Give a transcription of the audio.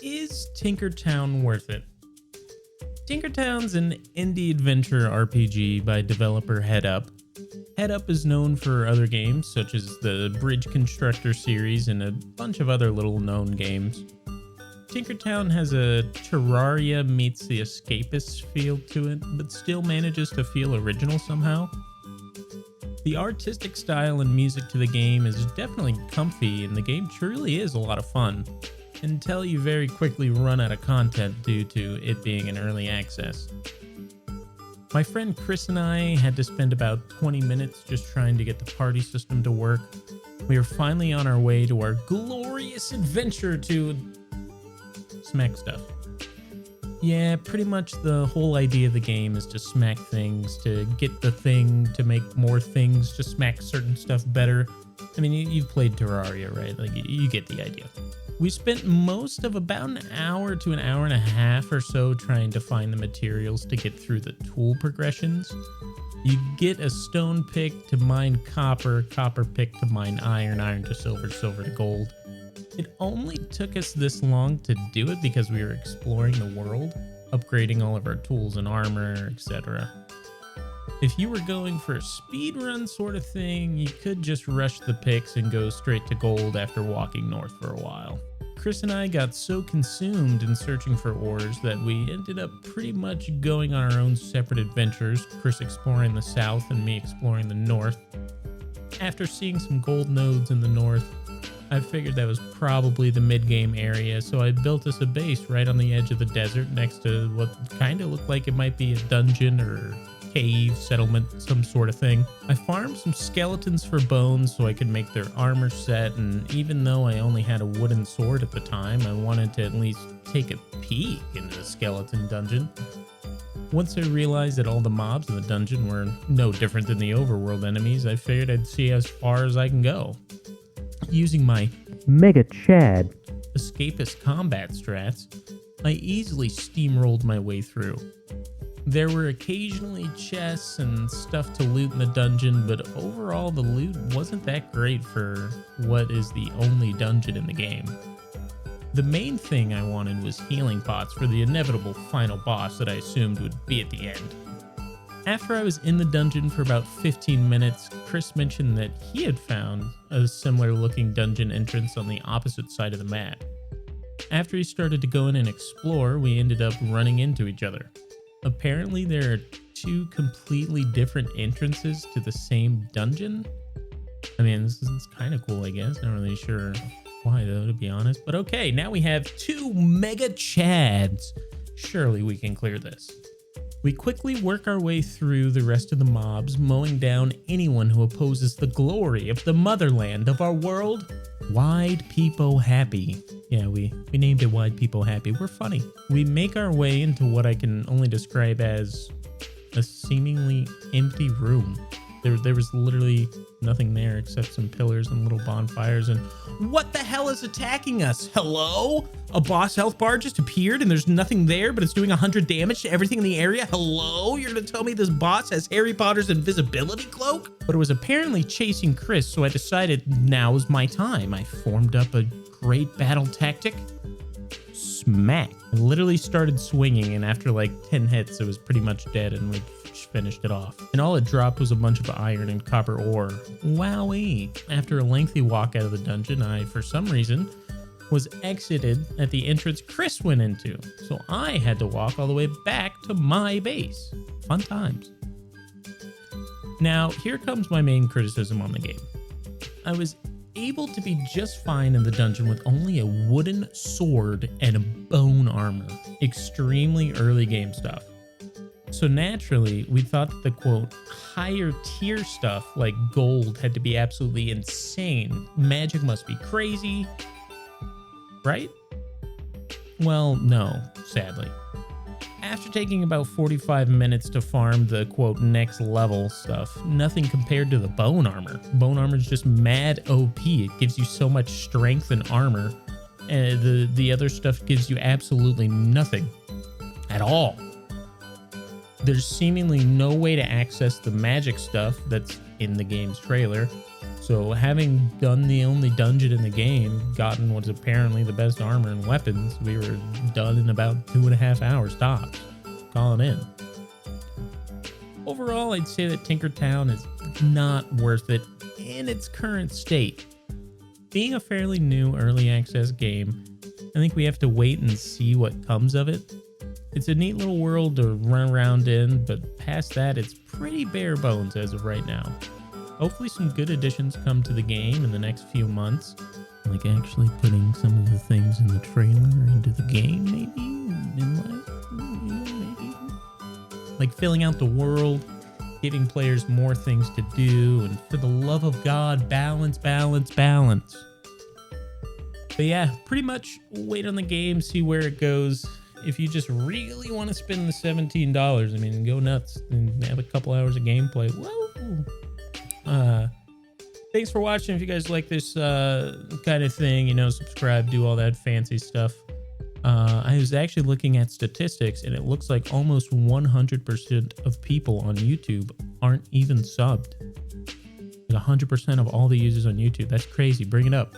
Is Tinkertown worth it? Tinkertown's an indie adventure RPG by developer Headup. Headup is known for other games such as the Bridge Constructor series and a bunch of other little known games. Tinkertown has a Terraria meets the Escapists feel to it, but still manages to feel original somehow. The artistic style and music to the game is definitely comfy, and the game truly is a lot of fun, until you very quickly run out of content due to it being in early access. My friend Chris and I had to spend about 20 minutes just trying to get the party system to work. We were finally on our way to our glorious adventure to smack stuff. Yeah, pretty much the whole idea of the game is to smack things, to get the thing, to make more things, to smack certain stuff better. I mean, you've played Terraria, right? Like, you get the idea. We spent most of about an hour to an hour and a half or so trying to find the materials to get through the tool progressions. You get a stone pick to mine copper, copper pick to mine iron, iron to silver, silver to gold. It only took us this long to do it because we were exploring the world, upgrading all of our tools and armor, etc. If you were going for a speedrun sort of thing, you could just rush the picks and go straight to gold after walking north for a while. Chris and I got so consumed in searching for ores that we ended up pretty much going on our own separate adventures, Chris exploring the south and me exploring the north. After seeing some gold nodes in the north, I figured that was probably the mid-game area, so I built us a base right on the edge of the desert next to what kind of looked like it might be a dungeon or cave, settlement, some sort of thing. I farmed some skeletons for bones so I could make their armor set, and even though I only had a wooden sword at the time, I wanted to at least take a peek into the skeleton dungeon. Once I realized that all the mobs in the dungeon were no different than the overworld enemies, I figured I'd see as far as I can go. Using my Mega Chad Escapist combat strats, I easily steamrolled my way through. There were occasionally chests and stuff to loot in the dungeon, but overall the loot wasn't that great for what is the only dungeon in the game. The main thing I wanted was healing pots for the inevitable final boss that I assumed would be at the end. After I was in the dungeon for about 15 minutes, Chris mentioned that he had found a similar looking dungeon entrance on the opposite side of the map. After he started to go in and explore, we ended up running into each other. Apparently there are two completely different entrances to the same dungeon. I mean, this is kind of cool, I guess. Not really sure why though, to be honest. But okay, now we have two Mega Chads. Surely we can clear this. We quickly work our way through the rest of the mobs, mowing down anyone who opposes the glory of the motherland of our world. Wide Peepo Happy. Yeah, we named it Wide Peepo Happy. We're funny. We make our way into what I can only describe as a seemingly empty room. There was literally nothing there except some pillars and little bonfires, and what the hell is attacking us? Hello? A boss health bar just appeared and there's nothing there, but it's doing 100 damage to everything in the area? Hello? You're gonna tell me this boss has Harry Potter's invisibility cloak? But it was apparently chasing Chris, so I decided now is my time. I formed up a great battle tactic. Smack. I literally started swinging, and after like 10 hits, it was pretty much dead, and we finished it off. And all it dropped was a bunch of iron and copper ore. Wowee. After a lengthy walk out of the dungeon, I, for some reason, was exited at the entrance Chris went into. So I had to walk all the way back to my base. Fun times. Now, here comes my main criticism on the game. I was able to be just fine in the dungeon with only a wooden sword and a bone armor. Extremely early game stuff. So naturally, we thought that the quote, higher tier stuff like gold had to be absolutely insane. Magic must be crazy, right? Well, no, sadly. After taking about 45 minutes to farm the quote next level stuff, nothing compared to the bone armor. Bone armor is just mad OP. It gives you so much strength and armor. And the other stuff gives you absolutely nothing at all. There's seemingly no way to access the magic stuff that's in the game's trailer, so So having done the only dungeon in the game, gotten what's apparently the best armor and weapons, we were done in about 2.5 hours tops. Calling in. Overall, I'd say that Tinkertown is not worth it in its current state. Being a fairly new early access game, I think we have to wait and see what comes of it. It's a neat little world to run around in, but past that, it's pretty bare bones as of right now. Hopefully some good additions come to the game in the next few months, like actually putting some of the things in the trailer into the game, maybe? Like filling out the world, giving players more things to do, and for the love of God, balance. But yeah, pretty much wait on the game, see where it goes. If you just really want to spend the $17, I mean, go nuts and have a couple hours of gameplay. Whoa! Thanks for watching. If you guys like this kind of thing, you know, subscribe, do all that fancy stuff. I was actually looking at statistics, and it looks like almost 100% of people on YouTube aren't even subbed. Like 100% of all the users on YouTube. That's crazy. Bring it up.